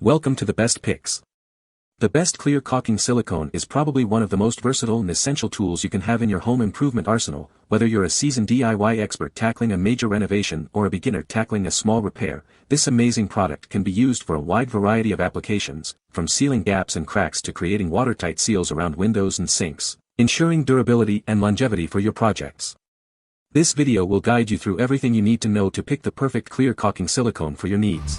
Welcome to the best picks. The best clear caulking silicone is probably one of the most versatile and essential tools you can have in your home improvement arsenal, whether you're a seasoned DIY expert tackling a major renovation or a beginner tackling a small repair. This amazing product can be used for a wide variety of applications, from sealing gaps and cracks to creating watertight seals around windows and sinks, ensuring durability and longevity for your projects. This video will guide you through everything you need to know to pick the perfect clear caulking silicone for your needs.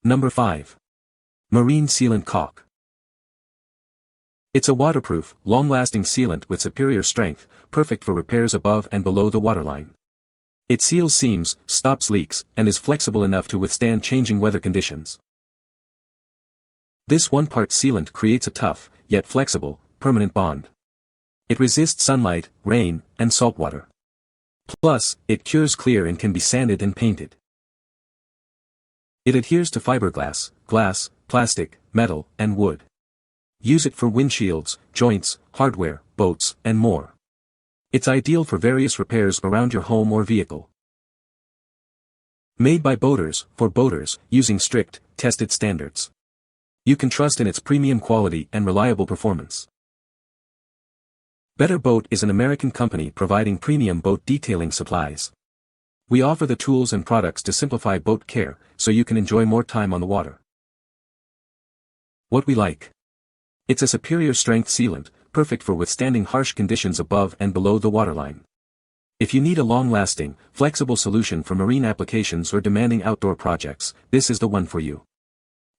Number 5. Marine Sealant Caulk. It's a waterproof, long-lasting sealant with superior strength, perfect for repairs above and below the waterline. It seals seams, stops leaks, and is flexible enough to withstand changing weather conditions. This one-part sealant creates a tough, yet flexible, permanent bond. It resists sunlight, rain, and saltwater. Plus, it cures clear and can be sanded and painted. It adheres to fiberglass, glass, plastic, metal, and wood. Use it for windshields, joints, hardware, boats, and more. It's ideal for various repairs around your home or vehicle. Made by boaters, for boaters, using strict, tested standards. You can trust in its premium quality and reliable performance. Better Boat is an American company providing premium boat detailing supplies. We offer the tools and products to simplify boat care, so you can enjoy more time on the water. What we like. It's a superior strength sealant, perfect for withstanding harsh conditions above and below the waterline. If you need a long-lasting, flexible solution for marine applications or demanding outdoor projects, this is the one for you.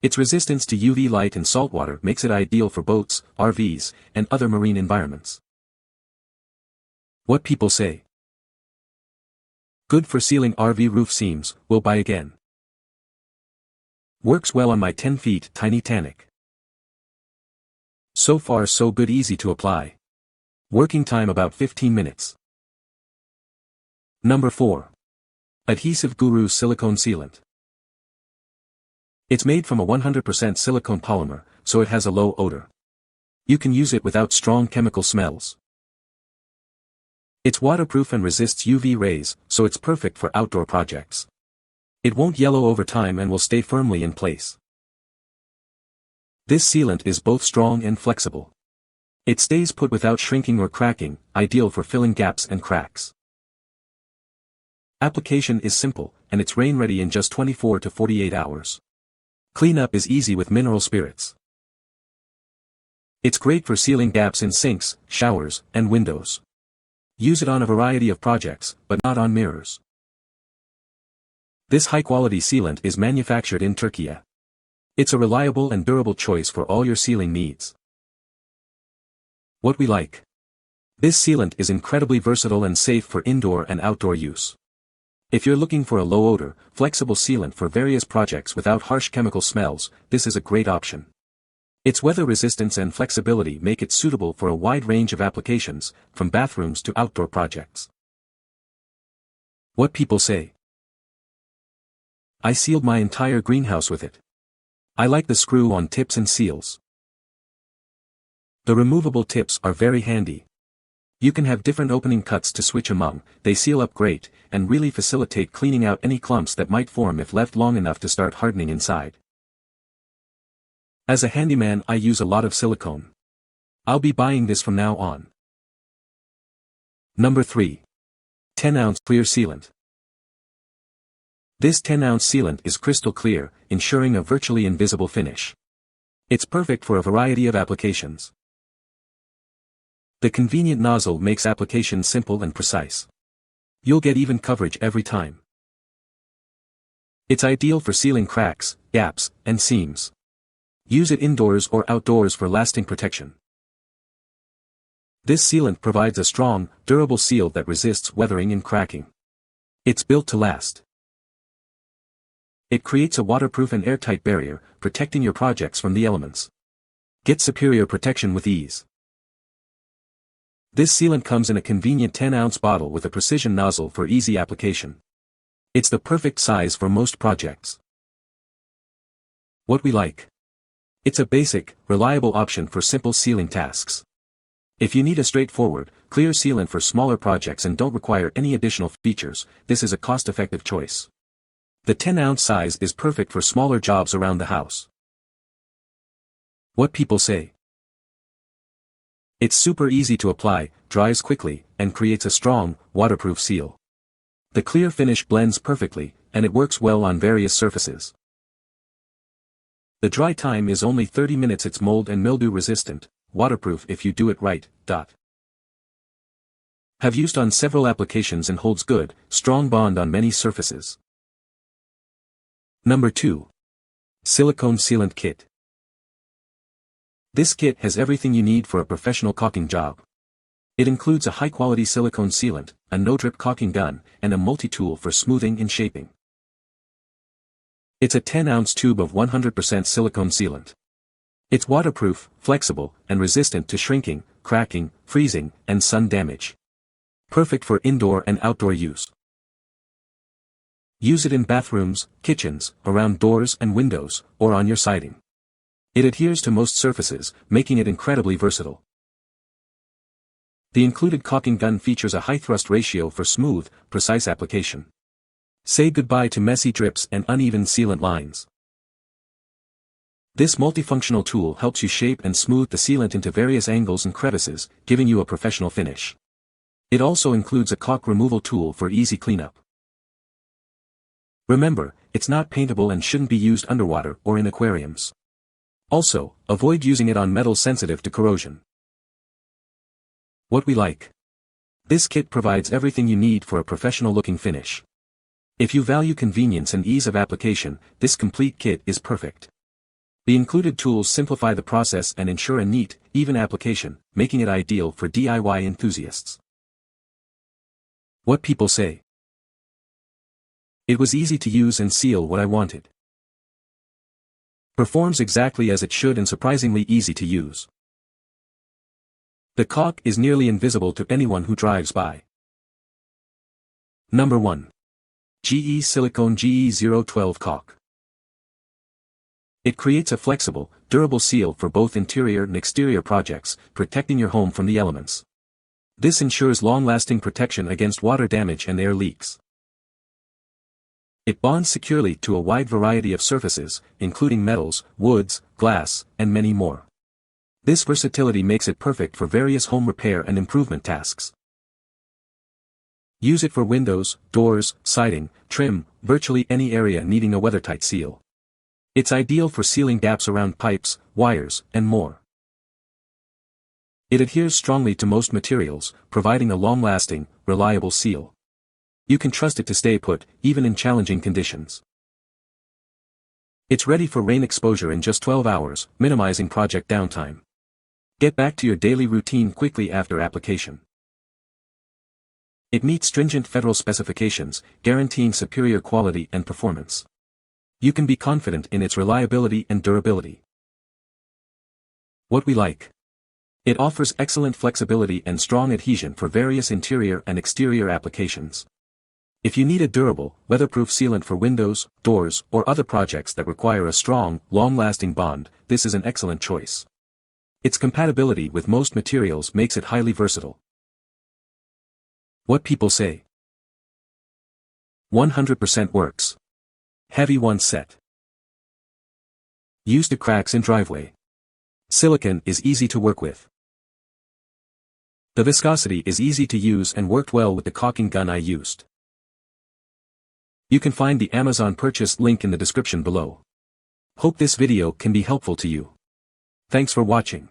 Its resistance to UV light and saltwater makes it ideal for boats, RVs, and other marine environments. What people say. Good for sealing RV roof seams, will buy again. Works well on my 10 feet tiny tank. So far so good, easy to apply. Working time about 15 minutes. Number 4. Adhesive Guru Silicone Sealant. It's made from a 100% silicone polymer, so it has a low odor. You can use it without strong chemical smells. It's waterproof and resists UV rays, so it's perfect for outdoor projects. It won't yellow over time and will stay firmly in place. This sealant is both strong and flexible. It stays put without shrinking or cracking, ideal for filling gaps and cracks. Application is simple, and it's rain-ready in just 24 to 48 hours. Cleanup is easy with mineral spirits. It's great for sealing gaps in sinks, showers, and windows. Use it on a variety of projects, but not on mirrors. This high-quality sealant is manufactured in Turkey. It's a reliable and durable choice for all your sealing needs. What we like. This sealant is incredibly versatile and safe for indoor and outdoor use. If you're looking for a low-odor, flexible sealant for various projects without harsh chemical smells, this is a great option. Its weather resistance and flexibility make it suitable for a wide range of applications, from bathrooms to outdoor projects. What people say. I sealed my entire greenhouse with it. I like the screw-on tips and seals. The removable tips are very handy. You can have different opening cuts to switch among, they seal up great, and really facilitate cleaning out any clumps that might form if left long enough to start hardening inside. As a handyman, I use a lot of silicone. I'll be buying this from now on. Number 3. 10-ounce Clear Sealant. This 10-ounce sealant is crystal clear, ensuring a virtually invisible finish. It's perfect for a variety of applications. The convenient nozzle makes application simple and precise. You'll get even coverage every time. It's ideal for sealing cracks, gaps, and seams. Use it indoors or outdoors for lasting protection. This sealant provides a strong, durable seal that resists weathering and cracking. It's built to last. It creates a waterproof and airtight barrier, protecting your projects from the elements. Get superior protection with ease. This sealant comes in a convenient 10-ounce bottle with a precision nozzle for easy application. It's the perfect size for most projects. What we like. It's a basic, reliable option for simple sealing tasks. If you need a straightforward, Clear Sealant for smaller projects and don't require any additional features. This is a cost-effective choice. The 10-ounce size is perfect for smaller jobs around the house. What people say. It's super easy to apply, dries quickly, and creates a strong, waterproof seal. The clear finish blends perfectly, and it works well on various surfaces. The dry time is only 30 minutes. It's mold and mildew resistant, waterproof if you do it right. Have used on several applications and holds good, strong bond on many surfaces. Number 2. Silicone Sealant Kit. This kit has everything you need for a professional caulking job. It includes a high-quality silicone sealant, a no-drip caulking gun, and a multi-tool for smoothing and shaping. It's a 10-ounce tube of 100% silicone sealant. It's waterproof, flexible, and resistant to shrinking, cracking, freezing, and sun damage. Perfect for indoor and outdoor use. Use it in bathrooms, kitchens, around doors and windows, or on your siding. It adheres to most surfaces, making it incredibly versatile. The included caulking gun features a high thrust ratio for smooth, precise application. Say goodbye to messy drips and uneven sealant lines. This multifunctional tool helps you shape and smooth the sealant into various angles and crevices, giving you a professional finish. It also includes a caulk removal tool for easy cleanup. Remember, it's not paintable and shouldn't be used underwater or in aquariums. Also, avoid using it on metals sensitive to corrosion. What we like. This kit provides everything you need for a professional-looking finish. If you value convenience and ease of application, this complete kit is perfect. The included tools simplify the process and ensure a neat, even application, making it ideal for DIY enthusiasts. What people say. It was easy to use and seal what I wanted. Performs exactly as it should and surprisingly easy to use. The caulk is nearly invisible to anyone who drives by. Number 1. GE Silicone GE012 Caulk. It creates a flexible, durable seal for both interior and exterior projects, protecting your home from the elements. This ensures long-lasting protection against water damage and air leaks. It bonds securely to a wide variety of surfaces, including metals, woods, glass, and many more. This versatility makes it perfect for various home repair and improvement tasks. Use it for windows, doors, siding, trim, virtually any area needing a weathertight seal. It's ideal for sealing gaps around pipes, wires, and more. It adheres strongly to most materials, providing a long-lasting, reliable seal. You can trust it to stay put, even in challenging conditions. It's ready for rain exposure in just 12 hours, minimizing project downtime. Get back to your daily routine quickly after application. It meets stringent federal specifications, guaranteeing superior quality and performance. You can be confident in its reliability and durability. What we like. It offers excellent flexibility and strong adhesion for various interior and exterior applications. If you need a durable, weatherproof sealant for windows, doors, or other projects that require a strong, long-lasting bond, this is an excellent choice. Its compatibility with most materials makes it highly versatile. What people say. 100% works. Heavy once set. Used to cracks in driveway. Silicone is easy to work with. The viscosity is easy to use and worked well with the caulking gun I used. You can find the Amazon purchase link in the description below. Hope this video can be helpful to you. Thanks for watching.